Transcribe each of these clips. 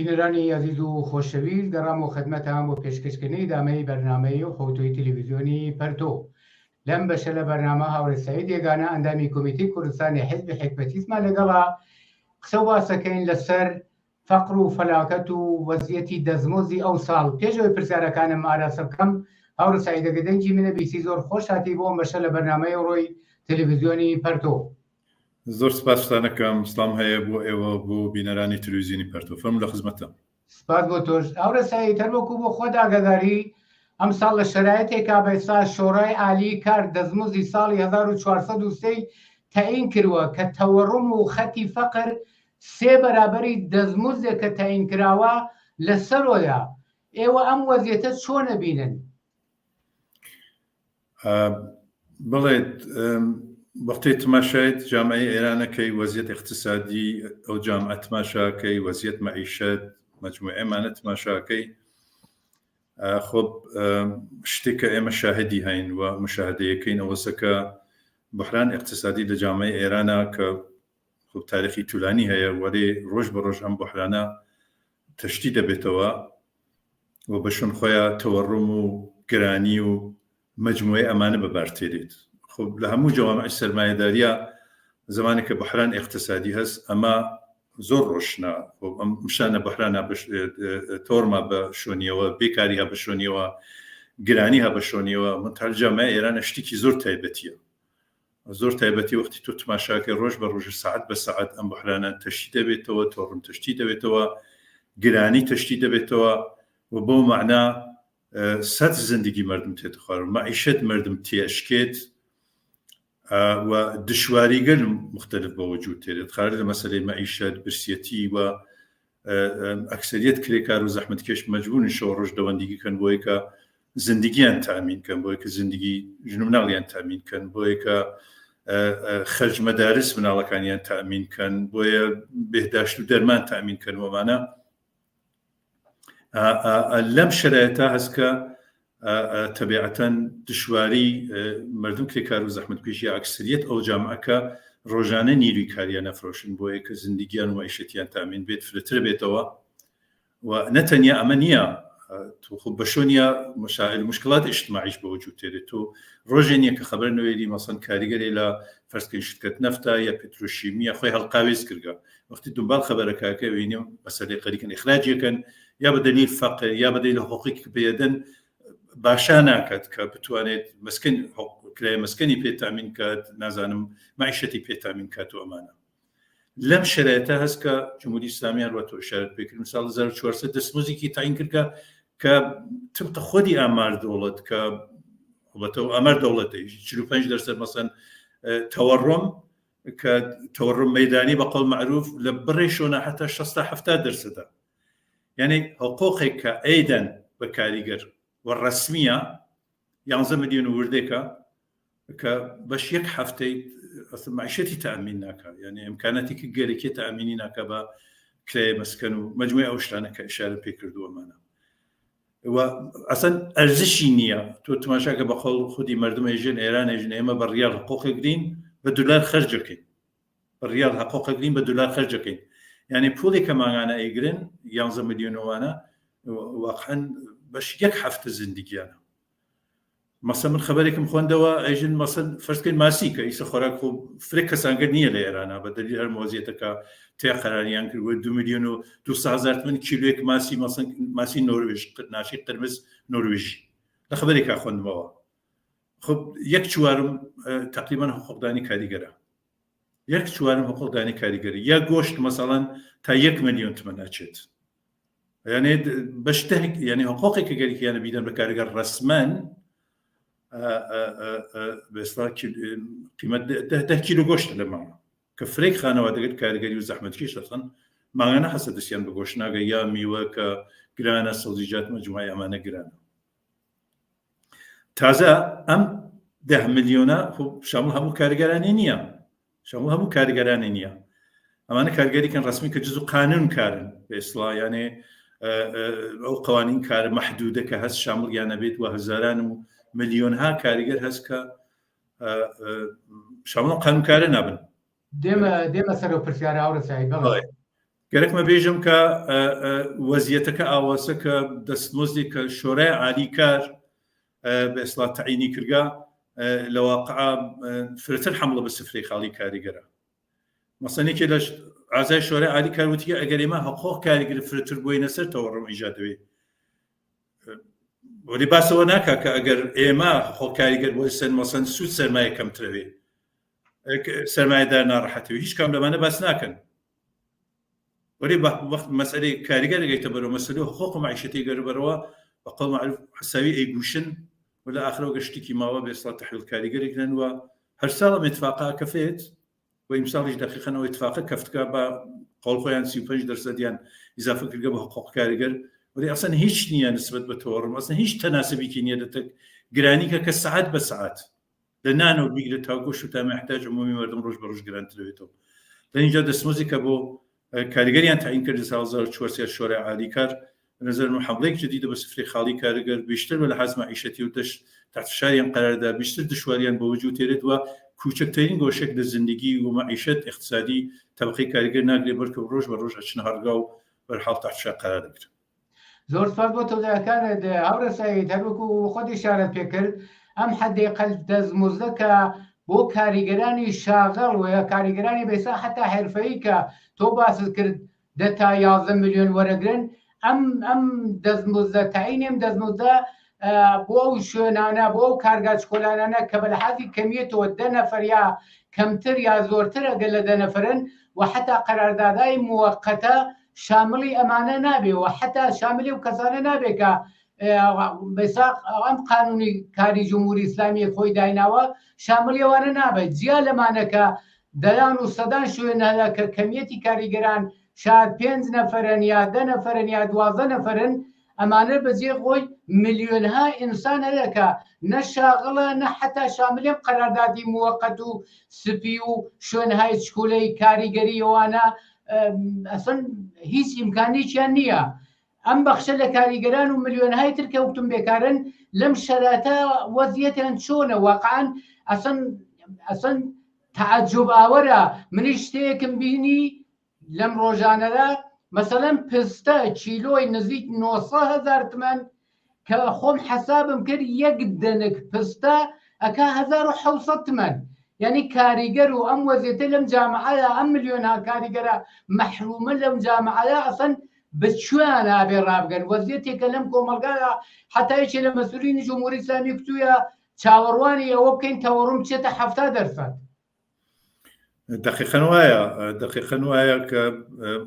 بینەرانی عزیز و خۆشەویست گەڕام و خدمەتان بۆ پێشکەشکردنەی دامەی بەرنامەی و خۆتۆی تەلەڤیزیۆنی پەرتۆ لەم بەشە لە بەرنامە هاوڕێسایی دێگانە ئەندامی کۆمیتەی کوردستانی حیزبی حکمەتیزمان لەگەڵا قسە و باسەکەین لەسەر فەقر و فەلاکەت و وەزعیەتی دەستمۆزی ئەو ساڵ. پێشەوەی پرسیارەکانم ئاراسە بکەم، هاوڕێسایی دەنگی منە بیسی زۆر خۆش هاتی بۆ ئەم بەشە لە بەرنامەی ڕۆی تەلەڤیزیۆنی پەرتۆ. زۆر سپاستانەکەم، سڵام هەیە بۆ ئێوە بۆ بینەرانی تەلەڤیزیۆنی پەرتۆ. فەرموو لە خزمەتە. سپاس بۆ تۆش. هاوڕێسایی تەروەکو بۆ خۆ داگەداری ئەم ساڵ لە شەرایەتێکا بە ئێستا شۆڕای عالی کار دەستمۆزی ساڵی 1403 تەعین کردووە کە تەوەڕم و خەتی فەقر 3 بەرابەری دەستمۆزێک کە تەعین کراوە لەسەرۆیە. ئێوە ئەم وەزعیەتە چۆنە بینن؟ بڵێت وەختەی تماشایت جامعەی ئێرانەکەی وەزعیەت اقتصادی ئەو جامعە تماشاکەی وەزعیەت مەعیشەت مەجموعەمانە تماشاکەی خۆ شتێکە ئێمە شاهدی هەین و مشاهدەیەکەین ئەوەسەکە بحران اقتصادی لە جامعەی ئێرانە کە خۆ تاریخی طولانی هەیە وەرێ ڕۆژ بە ڕۆژ ئەم بحرانە تەشتی دەبێتەوە و بەشون خۆیان تەوەڕم و گرانی و مەجموعەی ئەمانە بەبارتێرێت. خۆ لە هەموو جوامع سەرمایەداریە زمانێک کە بحران اقتصادی هەست ئەمە زۆر ڕۆشنە ئەم شانە بحرانە تۆڕمە بە شۆنیەوە، بێکاریها بە شۆنیەوە، گرانیها بە شۆنیەوە. منتهل جامعە ئێرانە شتێکی زۆر تایبەتیە، زۆر تایبەتی وەختی تۆ تماشاکە ڕۆژ بە ڕۆژ سەعات بە سەعات ئەم بحرانە تەشتی دەبێتەوە، تۆڕم تەشتی دەبێتەوە، گرانی تەشتی دەبێتەوە و بۆ معنە سەد زندگی مردم تێت خوارد، مەعیشەت مردم تێشکێت و دشواریگەر مختلف بە وجود تێرێت. خارج لە مەسەلەی مەعیشەت، برسیەتی و ئەکسەریەت کرێکار و زەحمەتکێش مەجبورن شەو ڕۆژ دەوەندگی کەن بۆیە کە زندگییان تامین کەن، بۆیە کە زندگی ژن و مناڵیان تامین کەن، بۆیە کە خەرج مەدارس مناڵەکانیان تامین کەن، بۆیە بێداشت و دەرمان تامین کەن. وەمانە لەم شرایەتە هەستکە تەبیعەتەن دشواری مردم کرێکار و زەحمەتکێشی ئەکسەریەت ئەو جامعەکە ڕۆژانە نیروی کاریان نەفرۆشن بۆیە کە زندگییان و مەعیشەتیان تامین بێت، فرەتر بێتەوە. و نەتەنیا ئەمە نییە، خۆ بەشۆنیە مشکلات اجتماعیش بە وجود تێرێت. تۆ ڕۆژێ نییە کە خەبەر نوێری مەسەن کاریگەرێ لە فەرزکەی شتکەت نەفتە یا پێترۆشیمیە خۆی هەڵقاوێز کردگە، وەختی دومبال خەبەرەکەکە وینێ مەسەلەی قەریکن ئیخراجیەکەن یا بەدەلیل فەقر یا بەدەلیل حقوقی کە پێدەن باشا ناکات کە بتوانێت کرایە مەسکەنی پێ تامین کات، نازانم مەعیشەتی پێ تامین کات و ئەمانە. لەم شرایەتە هەست کە جمهوری ئیسلامی هەروە تۆ ئیشارەت پێ کرد ساڵ 1400 دەستمۆزێکی تاین کردکە کە طبق خودی ئامار دەوڵەت کە ئەمەر دەوڵەتی 45% مەسەن تەوەڕم کە تەوەڕم مەیدانی بە قەول معروف لە بڕێ شۆنە حتا 60-70%. یعنی حقوقێک کە ئەیدەن بە کاریگەر وەڕەسمیە 11 ملیۆن وردێکە کە بەش یەک هەفتەی معیشەتی تەئەمین ناکات، یعنی ئیمکاناتی گەرەکی تەئەمینی ناکە بە کرایە مەسکەن و مەجموعی ئەو شتانە کە ئیشارە پێ کردووەمانە. و ئەسەن ئەرزشی نییە تۆ تماشاکە بە خۆڵ خودی مردم ئێژن ئێران ئێژن ئێمە بە ڕیال حقوقێکدین بە دولار خەرجەکەین، بە ڕیال حقوقێکدین بە دولار خەرجەکەین. یعنی پوڵی کە ماگانە ئەیگرن 11 ملیۆنەوانە واقعاً بەش یەک هەفتە زندگیانە. مەسە من خەبەرێکم خوێندەوە ئەیژن مەسەن فەرزکەین ماسی کە ئیسە خۆراک خۆ فرێک کەسانگەر نییە لە ئێرانە بە دەلیل هەر مۆزیەتەکە تیا قەراریان کردوە 2 ملیۆن و 200,000 من کیلوێک ماسی مەسەن ماسی نۆروێژ ناشی قرمز نۆروێژی لە خەبەرێکا خوێندمەوە. خب 1/4 تقریبا حقوقدانی کاریگەرە، 1/4 حقوقدانی کاریگەری یا گۆشت مەسەڵەن تا 1 ملیۆن تمەن ئەچێت. یعنی بەشتێک یعنی حقوقێکە گەریکیانە بیدەن بە کاریگەر ڕەسمەن بێستا قیمەت 10 کیلو گۆشت لە ماوە کە فرێک خانەوە دەگەت کاریگەری و زەحمەتکێش دەخەن ماگانە حەسە دەستیان بە گۆشت ناگە یا میوە کە گرانە سەوزیجات مەجموعەی ئەمانە گرانە. تازە ئەم 10 ملیۆنە شامل هەموو کاریگەرانی نییە، شامل هەموو کاریگەرانی نییە. ئەمانە کارگەریکەن ڕسمی کە جزء قانون کارن بە ئیسڵا، یانێ ئەو قوانین کار مەحدودە کە هەست شامل یانە بێت و هەزاران و ملیۆنها کاریگەر هەست کە شامل قانونکارە نابن. دێمە سەر و پرسیارە هاوڕێسایی بەڵێ گەرەکمە بێژم کە وەزیەتەکە ئاواسە کە دەستمۆزی کە شۆرای عالیکار بە ئێستا تەعینی کردگا لە واقع فرتر حملە بە سفرەی خاڵی کاریگەرە مەسەنێکی لە ئازای شۆرای عالیکار وتیگە ئەگەر ئێمە حقوق کاریگر فرتر بووینە سەر تەوەڕم ئیجادوێ وەلی باسەوە ناکا کە ئەگەر ئێمە حقوق کاریگەر بۆ سن مەسەن سوود سەرمایە کەمترەوێ سەرمایەدار ناڕەحەتەوە هیچ کام لەمانە باس ناکەن وەلی وەخت مەسئلەی کاریگەر دەگەیتە بەرەوە مەسئلەی حقوق و معیشەتی گەڕبەرەوە بەقەڵ معروف حساوی ئەیگوشن ولا ئاخرەوە گەشتێکی ماوە بە ئێستا تەحویل کاریگەرێک نەنوە هەر ساڵ ئەم ئیتفاقا کەفێت و ئیمساڵیش دەقیقەنەوە ئیتفاقە کەفتکە بە قەڵ خۆیان 35% ئیزافە کردگە بە حقوق کاریگەر ولی ئەسەن هیچ نییە نسبەت بە تەوەڕم ئەسەن هیچ تەناسبێکی نییە دەتەک گرانیکە کە سەعات بە سەعات لە نانەوە بیگرێت تا گۆشت و تا محتاج عمومی مردم ڕۆژ بە ڕۆژ گرانترێتەوە لەنینجا دەستمۆزی کە بۆ کاریگەریان تعیین کرد 2004 شۆرای عالیکار نظر من حملەیەک جدیدە بە سفرەی خاڵی کاریگەر بیشتر بە لە حەز معیشەتی و تحت فشاریان قەراردا بیشتر دشواریان بە وجود تێرێت وە کوچکترین گۆشێک لە زندگی و معیشەت اقتصادی طبقەی کاریگەر ناگرێت بەڵکە ڕۆژ بە ڕۆژ ئەچنە هەرگا و بەرحاڵ تحت فشار قەرار دەگرێت زۆر سپاس بۆ تۆزەکانت هەورە سەعید هەروەکو خۆت ئیشارەت پێ کرد ئەم حدەقەل دەستمزدە کە بۆ کاریگەرانی شاغەڵ و کاریگەرانی بێسا حتا حرفەیی کە تۆ باست کرد تا 11 میلیۆن وەرەگرن ئەم دەستمزدە تعینێم دەستمزدە بۆ ئەو شوێنانە بۆ ئەو کارگا چکۆلانانە کە بە لەحاظی کەمیەتەوە 10 نەفەر یا کەمتر یا زۆرتر ئەگەر لە 10 نەفرن و حتا قەراردادای موەقەتە شاملی ئەمانە نابێ و حتا شاملی و کەسانە نابێ کە بێساق ئەم قانونی کاری جمهوری ئیسلامی خۆی دایناوە شاملی ئەوانە نابێت جیا لەمانەکە دەیان و سەدان شوێنە کە کەمیەتی کاریگەران شاید 5 نەفرن یا 10 نەفرن یا 12 نەفرن ئەمانە بەجێ خۆی ملیۆنها ئینسان هەیەکە نە شاغڵە نە حتا شاملێم قەراردادی موەقەت و سپی و شوێنهای چکولەی کاریگەری ئەوانە ئەسن هیچ ئیمکانێکیان نییە ئەم بەخشە لە کاریگەران و ملیۆنهای تر کەوتم بێکارن لەم شەراتە وەزیەتیان چۆنە واقعاً ئەسن تعجب ئاوەرە منیش شتەیەکم بینی لەم ڕۆژانەدا مەسەڵەن پستە چیلۆی نزیک 900,000 تمەن کە خۆم حەسابم کرد یەک دەنک پستە ئەکا 1700 تمەن یعنی کاریگەر و ئەم وەزیەتە لەم جامعەیە ئەم ملیۆنها کاریگەرە مەحرومە لەم جامعەیە ئەسەن بچوان ئابێ ڕابگەن وەزیەتێکە لەم کۆمەلگایە حتایەکێ لە مەسئولینی جمهوری ئیسلامی کتوویە چاوەڕوانی ئەوە بکەین تەوەڕم بچێتە 70%. دقیقاً وایە کە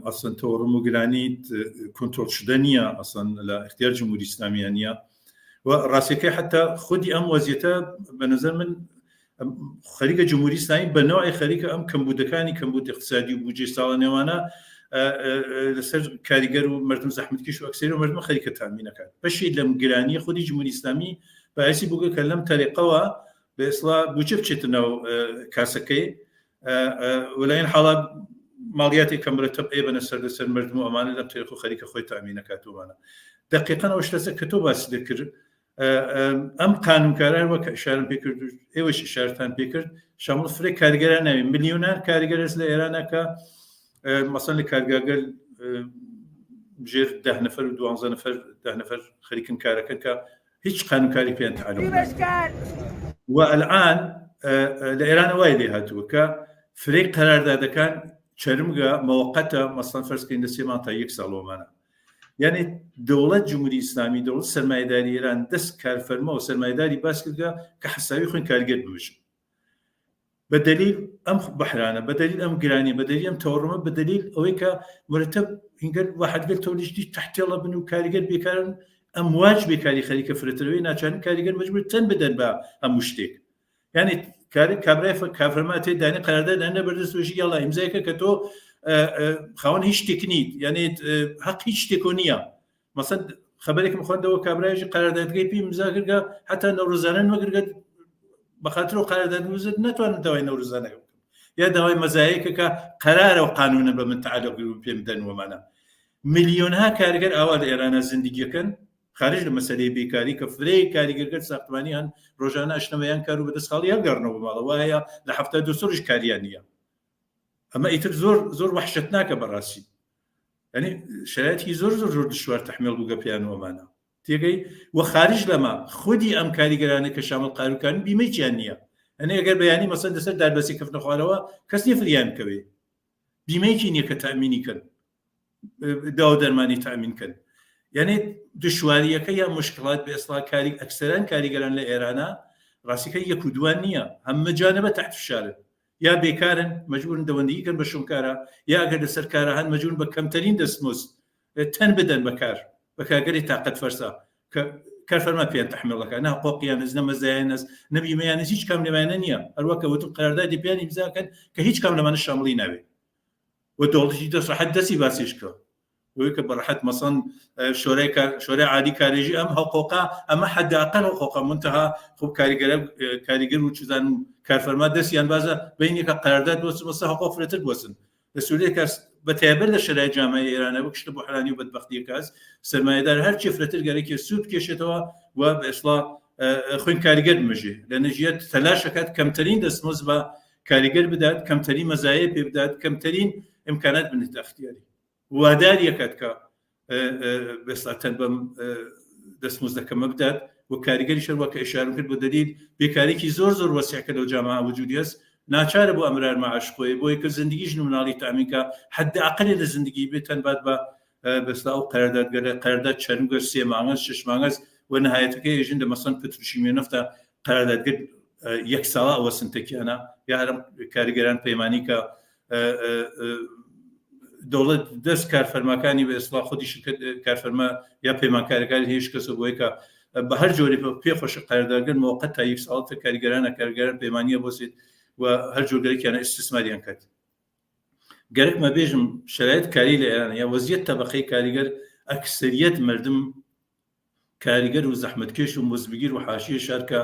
ئەسڵەن تەوەڕم و گرانی کۆنترۆل شدە نییە ئەسڵەن لە اختیار جمهوری ئیسلامیە نییە و ڕاستیەکەی حتا خودی ئەم وەزیەتە بە نظر من خەریکە جمهوری ئیسلامی بە نەوەی خەریکە ئەم کەمبودەکانی کەمبود اقتصادی و بودجێ ساڵە نێوانە لەسەر کاریگەر و مردم زەحمەتکێش و ئەکسەری و مردمە خەریکە تامینەکات بەشی لەم گرانی خودی جمهوری ئیسلامی باعثی بووگە کە لەم تەریقەوە بە ئێسڵا بودجێ بچێتە ناو کاسەکەی وەلایەن حاڵات ماڵیاتی کەمرەتەب ئێبەنە سەر مردم و ئەمانە لەم تەریق و خەریکە خۆی تامینەکات وانە دقیقاً ئەوە شتەسە کە تۆ باسی دەکرد ئەم قانونکاران وەکە ئیشارەم پێ کرد ئێوەش ئیشارەتان پێ کرد شامل فرێ کارگەران ناوی ملیۆنان کاریگەرز لە ئێرانەکە مەسەڵەن لە کارگاگەر ژێر 10 نەفەر و 12 نەفەر خەریکن کارەکە کە هیچ قانونکاری پێیان تعلق و ئەلعان لە ئێرانە وای لێ هاتووە کە فرێ قەراردادەکان چەرمگە مەوەقەتە مەسەڵەن فەرزکەین لە 3 مانگ تا 1 ساڵۆمانە یعنی دەوڵەت جمهوری ئیسلامی دەوڵەت سەرمایه‌داری ئێران دەست کارفەرما و سەرمایه‌داری باس کردگە کە حەساوی خۆی کارگەر ببژن بەدەلیل ئەم بەحرانە بەدەلیل ئەم گرانی بەدەلیل ئەم تەوەڕمە بەدەلیل ئەوەی کە مرتب هینگەر واحدگەر تۆلیشتی تحتێڵە بن و کاریگەر بێکارن ئەم واج بێکاری خەریکە فرەتەوەی ناچارن کاریگەر مەجبور چەند بدەن بە هەموو شتێک یعنی کابرای کافرەما تێدانی قەراردادانە بەردەستوێژی یاڵا ئیمزایەکە کە تۆ خاوەن هیچ شتێک نیت یعنی حەق هیچ شتێکۆ نییە مەسەڵەن خەبەرێکم خوێندەوە کابرایەکی قەراردادگەی پێی ئیمزا کردگە حتا نەورۆزانە وەگرگە بەخاطر و قەرارداد وزر ناتوانن داوای نەورۆزانەکە بکەن یا داوای مەزایەکە کە قەرارە و قانونە بە من تعلق پێم بدەن ومانە ملیۆنها کارگەر ئاوا لە ئێرانە زندگیەکەن خارج لە مەسەلەی بێکاری کە فرەی کاریگەرگەر ساختمانی هەن ڕۆژانە ئەشنەوەیان کار و بەدەستخاڵی هەڵگەڕنەوە ماڵە وایە لە 72 کاریان نییە ئەمە ئیتر زۆر وحشت ناکە بەڕاستی ئەنی شرایەتی زۆر زۆر زۆر دشوار تەحمیل بوو گەپیان وەمانە تێگەی وە خارج لەمە خودی ئەم کاریگەرانە کە شامل قاروکان بیمەیان نییە ئەنێ ئەگەر بەیانی مەسەن لەسەر داربەسی کەفتە خوارەوە کەس نیە فریان کەوێ بیمەیەکی نییە کە تامینی کەن داوا دەرمانی تامینکەن یعنی دشواریەکە یا مشکلات بە ئێستا ئەکسەران کاریگەران لە ئێرانە ڕاستیکە یەک و دوان نییە هەممە جانەبە تحت فشارن یا بێکارن مەجبورن دەوەندگیکەن بە شومکارە یا ئەگەر لەسەر کارە هەن مەجبورن بە کەمترین دەستمزد تەن بدەن بەکار بەکارگەری تااقەت فەرسا کە کارفەرما پێیان تەحمیڵەکە نە حقوقیانز نە مەزایانز نە بیمەیانز هیچ کام لەمانە نییە هەروەکە وتم قراردادی پێیان ئیمزاکەن کە هیچ کام لەمانە شامڵی ناوێت ودولتي تصرحت دسي باسيشكو ويك برحت مثلا شورای عادي كاريجي ام حقوقا اما حد اقل حقوقا منتهى خوب كاريجر وچزان كارفرما دسيان بازا بينك قرارداد بس حقوق فرتر بوسن السوريه كاس بتابر لشرای جامعه ایران وكشت بو حلاني وبدبختي كاس سرمایه‌دار هر چی فرتر گره که سود کشتوا و به اصلاح خوين كاريجر مجي لان جيت تلاشكات كمترين دسمز با كاريجر بدات كمترين مزايا بدات كمترين امكانات من الاختياري ودار يكادك بساطن بم دسموز دك مبدأ وكاريجري شروع كإشارة كل بدليل بكاريكي زور وسع كده جامعة وجوديس ناچار بو أمرار معاش خوي بو يك زندگي جنو منالي تأمينك حد أقل الزندگي بيتن بعد با بس لا قرارداد شرنجر سي مانغز شش مانغز ونهايته كي يجند مثلا بتروشيمي نفتا قرارداد قد يك ساعة أو سنتكي أنا يا هرم كاريجران بيمانيكا دولت دەست کارفەرماکانی بە ئێستا خودی شرکت کارفەرما یا پەیمانکارەکانی هیچ کەس بۆی کە بە هەر جۆری پێخۆش قەراردادگەر موقت تا یەک ساڵ کاریگەران پەیمانیە بۆسێت و هەر جۆرێکیانە ئیستثماریان کات گەرەکمە بێژم شرایط کاری لە ئێران یا وەزیەت تەبەقەی کاریگەر ئەکسەریەت مردم کاریگەر و زەحمەتکێش و مزبگیر و حاشیە شارکە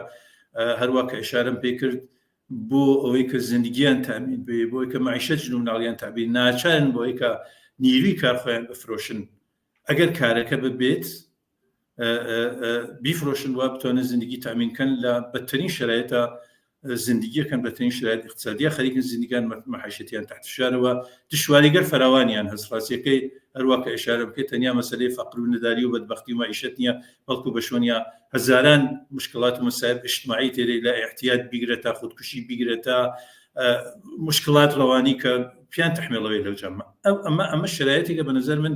هەروە کە ئیشارەم پێ کرد بۆ ئەوەی کە زندگیان تامین بێ بۆی کە معیشەت ژن و مناڵیان تابین ناچارن بۆی کە نیروی کارخۆیان بفرۆشن ئەگەر کارەکە ببێت بیفرۆشن وا بتوانن زندگی تامینکەن لە بەترین شرایطە زندگیەکەن بەترین شرایط اقتصادیە خەریکن زندگیان معیشەتیان تحت فشارەوە دشواریگەر فراوانیان هەست ڕاستیەکەی هەروە کە ئیشارە بکەیت تەنیا مەسەلەی فەقر و نەداری و بەدبەختی و معیشەت نییە بەڵکو بە شوێنە هەزاران مشکلات و مەسایب اجتماعی تێرەی لە احتیاط بیگرێتە خودکوشی بیگرێتە مشکلات ڕەوانی کە پیان تەحمیڵەوەی لەو جامعە ئەمە شرایەتێکە بە نەزەر من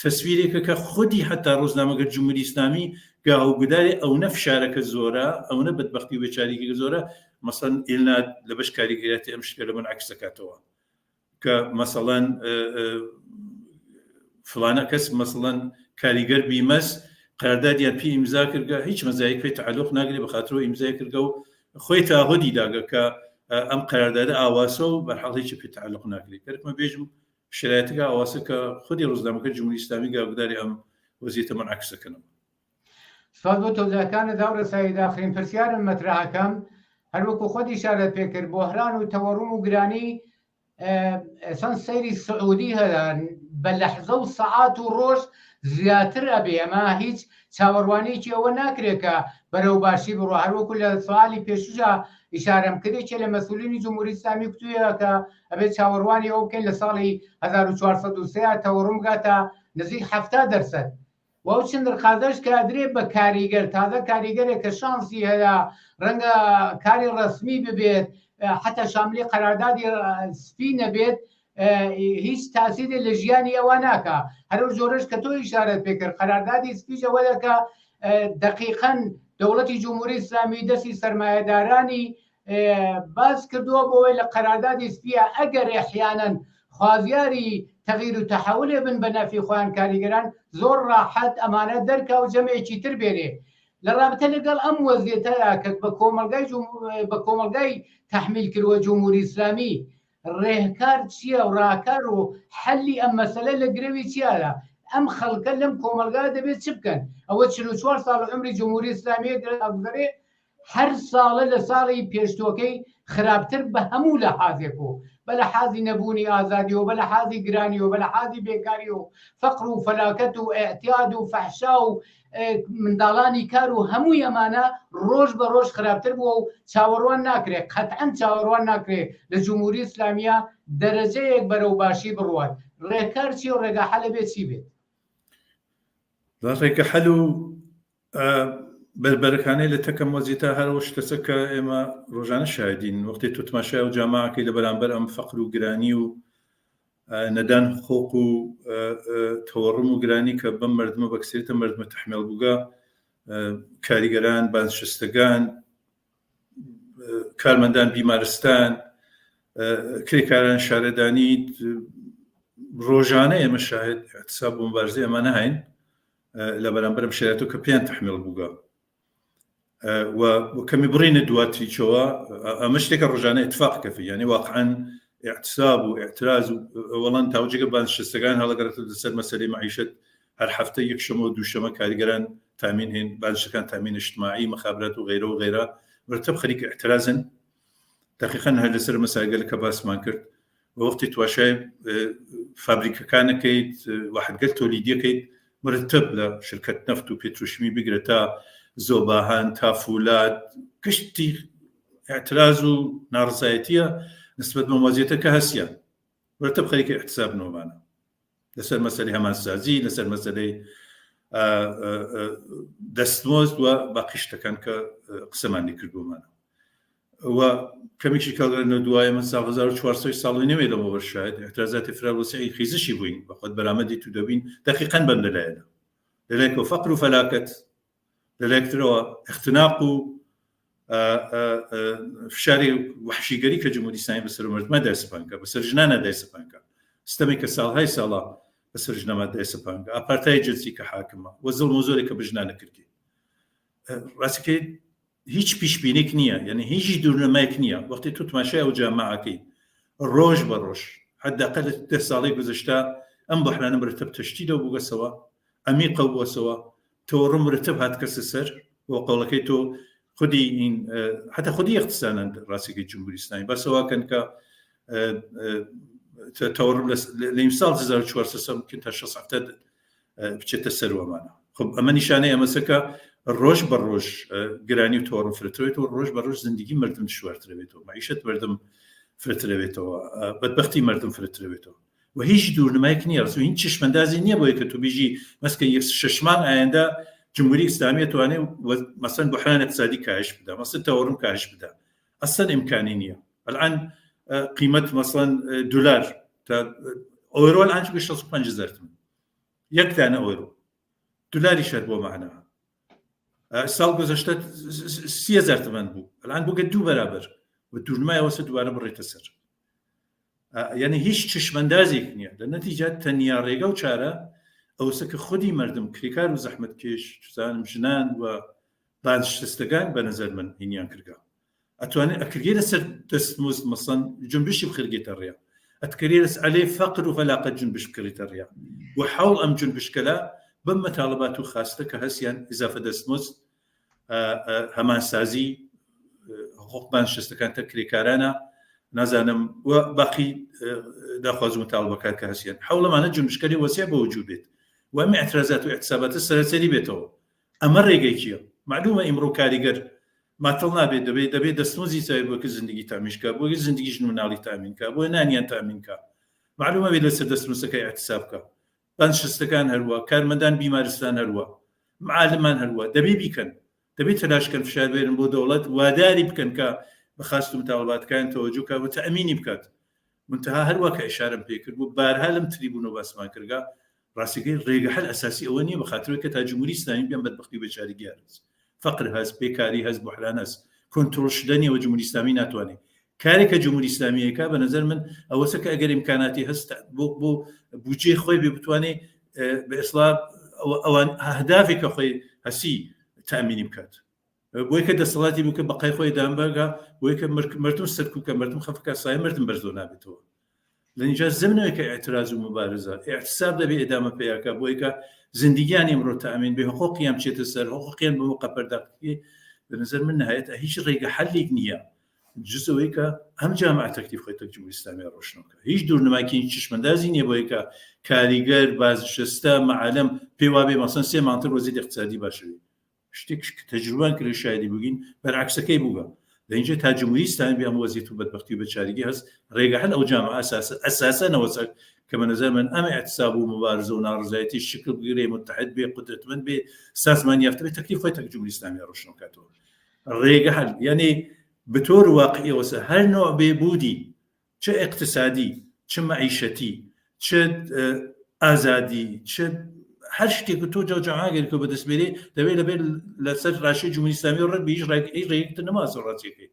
تەسویرێکە کە خودی حتا ڕۆژنامەگەر جمهوری ئیسلامی گاهوگوداری ئەوە فشارەکە زۆرە ئەوە بەدبەختی و بێچاریگە زۆرە مەسەڵەن ئێلنا لە بەش کاریگەریاتی ئەم شتە لە من عکس دەکاتەوە کە مەسەڵەن فلانە کەس مەسەڵەن کاریگەر بیمەس قەراردادیان پێی ئیمزا کردگە هیچ مەزایەک پێی تعلق ناگرێت بەخاطرەوە ئیمزای کردگە و خۆی تاهودی داگە کە ئەم قەراردادە ئاواسە و بەرحەڵ هیچ پێی تعلق ناگرێت گەرەکمە بێژم شرایەتەکە ئاواسە کە خودی ڕۆژنامەکە جمهوری ئیسلامی گاوداری ئەم وەزیەتە من عکس دەکەنەوە. سوال بۆ تۆزەکانە داو ڕێسایی داخرین پرسیارم مەترەحەکەم هەروەکو خۆت ئیشارەت پێکرد بۆهران و تەوەڕوم و گرانی ئەسان سەیری سعودی هەیە بە لەحزە و سەعات و ڕۆژ زیاتر ئەبێ ئەمە هیچ چاوەڕوانێکی ئەوە ناکرێت کە بەرەو باشی بڕۆ هەروەکو لە سوالی پێشوجا ئیشارەم کردێکی لە مەسئولینی جمهوری ئیسلامی کوتوویە کە ئەبێت چاوەڕوانی ئەو بکەین لە ساڵی 1403 تەوەڕوم گاتە نزیک 70% و چند دەرخوازەش کادرێ بە کاریگەر تازە کاریگەرێک کە شانسی هەیە ڕەنگە کاری ڕسمی ببێت حتا شاملی قەراردادی سپی نەبێت هیچ تاسیری لە ژیانی ئەوە ناکە هەرو جۆرەش کە تۆ ئیشارەت پێکرد قەراردادی سپیشەوە دەکە دقیقەن دەوڵەتی جمهوری ئیسلامی دەستی سەرمایەدارانی باز کردووە بۆەوەی لە قەراردادی سپیە ئەگەر ئەحیانەن خوازیاری تغییر و تحولێ بن بە نەفی خۆیان کاریگەران زۆر ڕاحەت ئەمانە دەرکە و جەمێکی تر بێنێ لە رابطە لەگەڵ ئەم وەزیەتەیە کە بە کۆمەلگای تەحمیل کردووە جمهوری ئیسلامی ڕێهکار چییە و ڕاکار و حەلی ئەم مەسەلە لە گرێوی چیایە ئەم خەڵکە لەم کۆمەلگا دەبێت چ بکەن ئەوە 44 ساڵ عمری جمهوری ئیسلامیە دەگەڕێ هەر ساڵە لە ساڵی پێشتۆکەی خراپتر بە هەموو لە حازێک و بە لە حازی نەبوونی ئازادی و بە لە حازی گرانی و بە لە حازی بێکاری و فەقر و فەلاکەت و ئێعتیاد و فەحشا و منداڵانی کار و هەمووی ئەمانە ڕۆژ بە ڕۆژ خراپتر بووە و چاوەڕوان ناکرێت قەتعەن چاوەڕوان ناکرێت لە جمهوری ئیسلامیە دەرەجەیەک بەرەو باشی بڕوات ڕێکار چی و ڕێگا حەلە بێت چی بێت؟ ڕێگە حەل و بربەرەکانەی لە تەکەم وەزیتا هەرەوە شتەسە کە ئێمە ڕۆژانە شاهدین وەختی تو تماشای و جاماعەکەی لە بەرامبەر ئەم فەقر و گرانی و نەدان خۆق و تەوەڕم و گرانی کە بەم مردمە بەکسێتە مردمە تەحمیل بووگە کاریگەران بازنشستەکان کارمەندان بیمارستان کرێکاران شارەدانی ڕۆژانە ئێمە شاهد اعتصاب و مبارزەی ئەمە نەهاین لە بەرامبەرم شایەتەوە کە پێیان تەحمیل بووگە و کەمی بڕینە دواتریچەوە ئەمە شتێکە ڕۆژانە اتفاق کەفی یعنی واقعاً اعتصاب و اعتراض و وەڵان تاوجێگە بازنشستەکان هەڵەگەڕێتە لەسەر مەسەلەی معیشەت هەر هەفتە یەکشەمە و دووشەمە کاریگەران تامین هێن بازنشستەکان تامین اجتماعی مخابرات و غیرە و غیرە مرتب خەریکە اعتراضن دقیقاً هەر لەسەر مەسائل کە باسمان کرد وەختی تواشای فابریکەکانەکەیت وحدگەل تۆلیدیەکەیت مرتب لە شرکەت نەفت و پێتروشمی بگرێت تا زۆباهان تا فولاد گشتی اعتراض و ناڕزایەتیە نسبەت بە وەزیەتە کە هەسیان مرتب خەریکە احتساب نۆمانە لەسەر مەسەلەی هەماسازی لەسەر مەسەلەی دەستمۆزد و باقی شتەکان کە قسەمانی کردومانە و کەمیشی کاڵگەرنە دوایە من ساڵ 1400 ساڵی نوێ لەمە بەرشایت اعتراضاتی فرەوسعی خیزشی بووین بەخۆت بەرامەدی تو دەبین دقیقاً بەم لەلایەنە لەلایەکەوە فەقر و فەلاکەت لەلایەکترەوە اختناق و فشاری وحشیگەری کە جمهوری ئیسلامی بەسەر مردمە دایسەپانکە بەسەر ژنانە دایسەپانکە سیستەمی کە ساڵهای ساڵە بەسەر ژنەما دایسەپانکە ئاپارتای جنسی کە حاکمە و زڵم و زۆرێک کە بە ژنانە کردی ڕاستیکەی هیچ پیشبینێک نییە یعنی هیچ دوورنەمایەک نییە وەختی تو تماشای ئەو جاماعەکەی ڕۆژ بە ڕۆژ حداقل لە 10 ساڵی گذشتا ئەم بەحرانە مرتب تەشتیدە بووگەسەوە ئەمیقە بووەسەوە تۆڕم مرتب هات کەسە سەر بۆ قەڵەکەی تۆ خودی این حتی خودی اقتصاداً راستی جمهوری اسلامی بس واقعاً که تورم لامسال 1400 ممكن تا 6 بچێتە سەر وەمانە خب ئەمە نیشانەیە ئەمەسەکە ڕۆژ بە ڕۆژ گرانی و تۆڕم فرەترێتەوە ڕۆژ بە ڕۆژ زندگی مردم دشوارترەوێتەوە معیشەت مردم فرەترەوێتەوە بەدبەختی مردم فرەترەوێتەوە و هیچ دوورنمایەک نییە ڕاست هیچ چشمەندازی نییە بۆیە کە تو بیژی مەسکە 6 مانگ ئایندا جمهوری اسلامی توانێ مثلا بحران اقتصادي كاهش بدا مثلا تورم كاهش بدا اصلا امكانيه الان قيمه مثلا دولار اورو الان 65,000 يك ثاني اورو دولار يشربوا معنا سال گذشته 30,000 بو الان بو قد دو برابر والدورما يوسد دوباره بريت سر يعني هیچ چشمندازی نییە لە نەتیجە تەنیا ڕێگە و چارە ئەوسە کە خودی مردم کریکار و زەحمەت کێش چزانم ژنان و بازنشستەکان بە نەزەر من هینیان کردگا ئەتوانێت ئەکرێ لەسەر دەستمۆزد مەسەن جنبشی بخرگێتە ڕێ ئەتکرێ لەس عەلێ فەقر و فەلاقەت جنبش بکرێتە ڕێ و حەوڵ ئەم جنبشکەلا بەم مەتاڵبات و خاستە کە هەستیان ئیزافە دەستمۆزد هەماسازی حقوق بازنشستەکان تە کرێکارانە نازانم و باقی داخواز و مەتاڵبەکان کە هەستیان حەوڵەمانە جنبشکەری وەسیع بە وجود بێت وأما اعتراضات واعتصابات السلاسلي بيتو أمر ريجيكيا معلومة إمرو كاريجر ما طلنا دبي دستموزي سايب وك زندگي تاميش كاب وك زندگي جنونالي تامين كاب ونانيان تامين كاب معلومة بيد لسه دستموسك اعتصاب كاب بانشستكان هروا كارمندان بيمارستان هروا معلمان هروا دبي بيكن دبي تلاش كان في شهر بين بو دولت وداري بكن كا بخاصة مطالبات كان توجه كا وتأميني بكات منتهى هروا كإشارة بيكر وبارها لم تريبونو بس ما كرجا ڕاستیگەی ڕێگە حل ئەساسی ئەوە نییە بەخاطرەوەی کە تا جمهوری ئیسلامی بیان بەدبەختی بێچارەگی هەست فەقر هەست بێکاری هەست بوحران هەست کۆنتڕۆڵ شدنیەوە جمهوری ئیسلامی ناتوانێت کارێکە جمهوری ئیسلامیەکە بە نەزەر من ئەوەسە کە ئەگەر ئیمکاناتی هەست بۆ بودجێ خۆی بێ بتوانێت بە ئیسلام ئەوان ئەهدافێکە خۆی هەسی تامینی بکات بۆی کە دەسەڵاتی بکە بەقای خۆی دامبەرگا بۆی کە مردم سەرکوکە مردم خەفکە سایە مردم بەرزۆ نابێتەوە لنجاز زمنه كاعتراض ومبارزه اعتصاب ده بإدامة بياكا بويكا زندگيان يمرو تأمين بحقوقيام تشيت السر حقوقيان بموقع برداقية بنظر من نهاية هيش ريقة حل نية جزء ويكا هم جامعة تكتيف خيطة الجمهورية الإسلامية روشنوكا هيش دور نماكين چشمندازين يبويكا كاريگر بازنشسته معلم بيوابي مثلا سي منطقه وزير اقتصادي باشوي شتيك تجربان كل شاهدي بوغين بالعكس كي بوغا لەینجا تا جمهوریستان بێ ئەم وەزیەت و بەدبەختی و بەچارگی هەست ڕێگە هەل ئەو جامعە ئەساسەنەوەسەر کە بە نەزەر من ئەمە اعتصاب و مبارزە و ناڕزایەتی شکل بگیرێ متحد بێ قدرتمەند بێ سازمان یافتە بێ تەکلیف خۆی تەک جمهوری ئیسلامی ڕۆشن بکاتەوە ڕێگە هەل یعنی بطور واقعیەوەسە هەر نوع بێبوودی چه اقتصادی چه معیشەتی چه ئازادی چه هەر شتێک تۆ جاگەر کە بەدەستبێرێ دەبێت لەبێت لەسەر ڕاشی جمهوری ئیسلامی ڕەت بە هیچ ڕێگەیەکتر نەماسە ڕاستیەکەی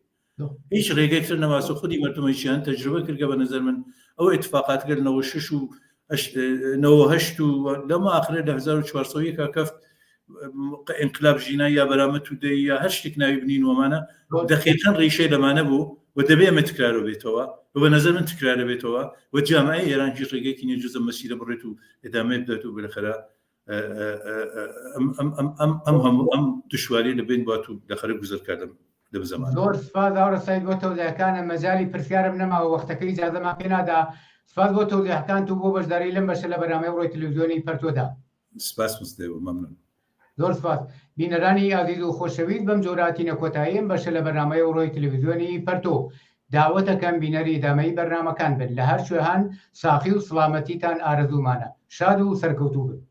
هیچ ڕێگەیەکتر نەماسە خودی مەردومەیشیان تەجروبە کردکە بە نەزەر من ئەو اتفاقاتگەر 96 و 98 و لەمە ئاخرە لە 1400 کەفت انقلاب ژینایی یا بەرامەت و دەی یا هەر شتێک ناوی بنین وەمانە دەقیقاً ڕیشەی لەمانە بوو و دەبێ ئەمە تکرارە بێتەوە و بە نەزەر من تکرارە بێتەوە و جامعەی ئێرانجی ڕێگەیەکی نیە جزء مەسیرە بڕێت و ئێدامە بدات و بەخەرە ئەم دشواری لەبێن بات و لەخەرە گوزەرکردم لە زەمان زۆر سپاس ئەوڕە سەید بۆ تەوزیعەکانە مەجالی پرسیارم نەماوە وەختەکەی ئیجازەمان پێ نادا سپاس بۆ تەوزیعەکان و بۆ بەشداری لەم بەشە لە بەرنامەی ڕۆی تەلەڤیزیۆنی پەرتۆدا سپاس مستەوە مەمنون زۆر سپاس بینەرانی ئازیز و خۆشەویست بەم جۆراتینە کۆتاییم بەشە لە بەرنامەی ڕۆی تەلەڤیزیۆنی پەرتۆ داوەتەکەم بینەری دامەی بەرنامەکان بن لە هەر شوێهان ساخی و سڵامەتیتان ئارەزومانە شاد و سەرکەوتوو بن